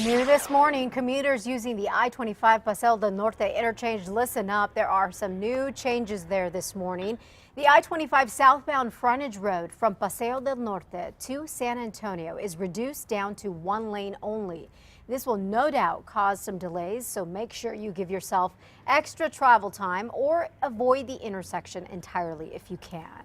New this morning, commuters using the I-25 Paseo del Norte interchange, listen up. There are some new changes there this morning. The I-25 southbound frontage road from Paseo del Norte to San Antonio is reduced down to one lane only. This will no doubt cause some delays, so make sure you give yourself extra travel time or avoid the intersection entirely if you can.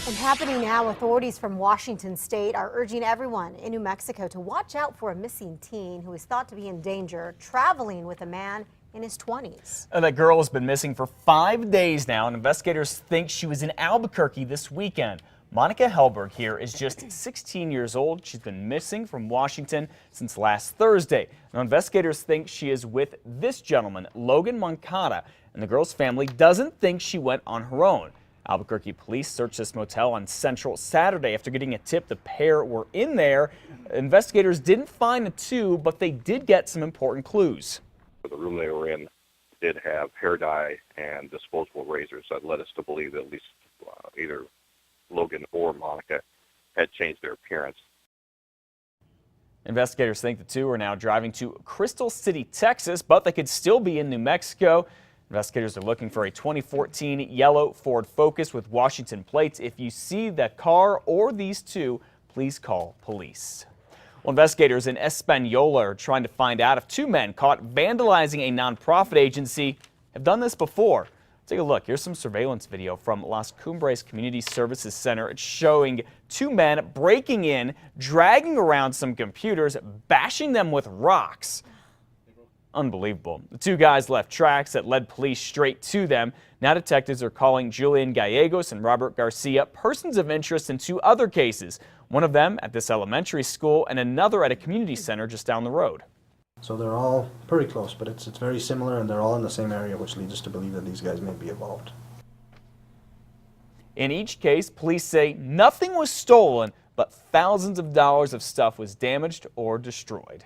And happening now, authorities from Washington state are urging everyone in New Mexico to watch out for a missing teen who is thought to be in danger traveling with a man in his 20s. That girl has been missing for 5 days now, and investigators think she was in Albuquerque this weekend. Monica Helberg here is just 16 years old. She's been missing from Washington since last Thursday. Now, investigators think she is with this gentleman, Logan Moncada, and the girl's family doesn't think she went on her own. Albuquerque police searched this motel on Central Saturday after getting a tip the pair were in there. Investigators didn't find the two, but they did get some important clues. The room they were in did have hair dye and disposable razors that led us to believe that at least either Logan or Monica had changed their appearance. Investigators think the two are now driving to Crystal City, Texas, but they could still be in New Mexico. Investigators are looking for a 2014 yellow Ford Focus with Washington plates. If you see the car or these two, please call police. Well, investigators in Española are trying to find out if two men caught vandalizing a nonprofit agency have done this before. Take a look. Here's some surveillance video from Las Cumbres Community Services Center. It's showing two men breaking in, dragging around some computers, bashing them with rocks. Unbelievable. The two guys left tracks that led police straight to them. Now detectives are calling Julian Gallegos and Robert Garcia persons of interest in two other cases. One of them at this elementary school and another at a community center just down the road. So they're all pretty close, but it's very similar, and they're all in the same area, which leads us to believe that these guys may be involved. In each case, police say nothing was stolen, but thousands of dollars of stuff was damaged or destroyed.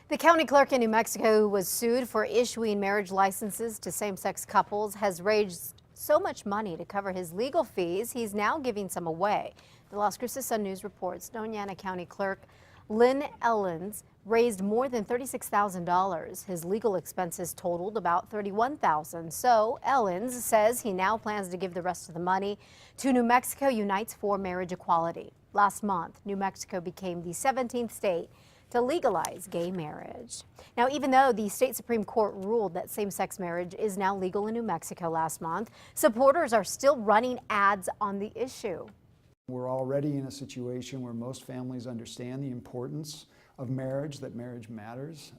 The county clerk in New Mexico who was sued for issuing marriage licenses to same-sex couples has raised so much money to cover his legal fees, he's now giving some away. The Las Cruces Sun News reports Doñana County Clerk Lynn Ellens raised more than $36,000. His legal expenses totaled about $31,000. So Ellens says he now plans to give the rest of the money to New Mexico Unites for Marriage Equality. Last month, New Mexico became the 17th state to legalize gay marriage. Now, even though the state Supreme Court ruled that same-sex marriage is now legal in New Mexico last month, supporters are still running ads on the issue. We're already in a situation where most families understand the importance of marriage, that marriage matters,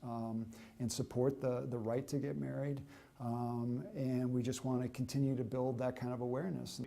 and support the right to get married. And we just want to continue to build that kind of awareness.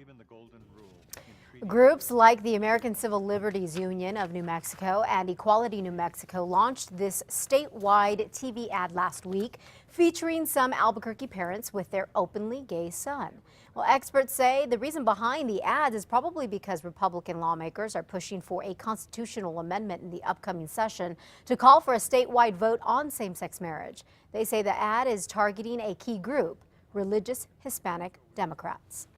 Groups like the American Civil Liberties Union of New Mexico and Equality New Mexico launched this statewide TV ad last week featuring some Albuquerque parents with their openly gay son. Well, experts say the reason behind the ads is probably because Republican lawmakers are pushing for a constitutional amendment in the upcoming session to call for a statewide vote on same-sex marriage. They say the ad is targeting a key group, religious Hispanic Democrats.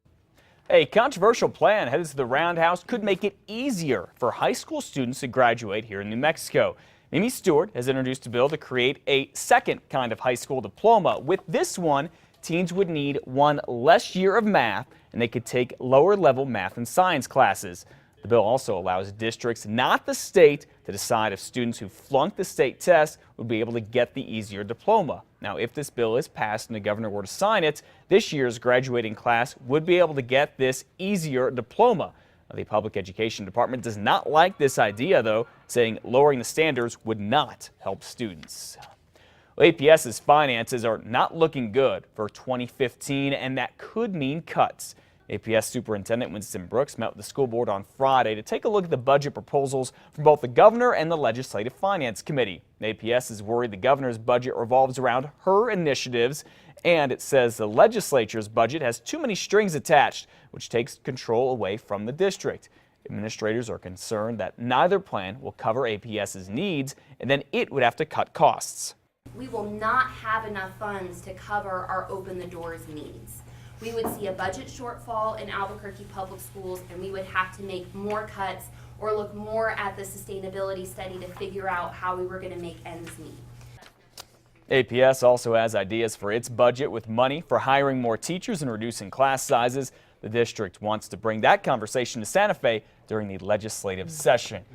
A controversial plan headed to the Roundhouse could make it easier for high school students to graduate here in New Mexico. Mimi Stewart has introduced a bill to create a second kind of high school diploma. With this one, teens would need one less year of math, and they could take lower-level math and science classes. The bill also allows districts, not the state, to decide if students who flunked the state test would be able to get the easier diploma. Now, if this bill is passed and the governor were to sign it, this year's graduating class would be able to get this easier diploma. Now, the Public Education Department does not like this idea, though, saying lowering the standards would not help students. Well, APS's finances are not looking good for 2015, and that could mean cuts. APS Superintendent Winston Brooks met with the school board on Friday to take a look at the budget proposals from both the governor and the Legislative Finance Committee. APS is worried the governor's budget revolves around her initiatives, and it says the legislature's budget has too many strings attached, which takes control away from the district. Administrators are concerned that neither plan will cover APS's needs, and then it would have to cut costs. We will not have enough funds to cover our Open the Doors needs. We would see a budget shortfall in Albuquerque Public Schools, and we would have to make more cuts or look more at the sustainability study to figure out how we were going to make ends meet. APS also has ideas for its budget with money for hiring more teachers and reducing class sizes. The district wants to bring that conversation to Santa Fe during the legislative session.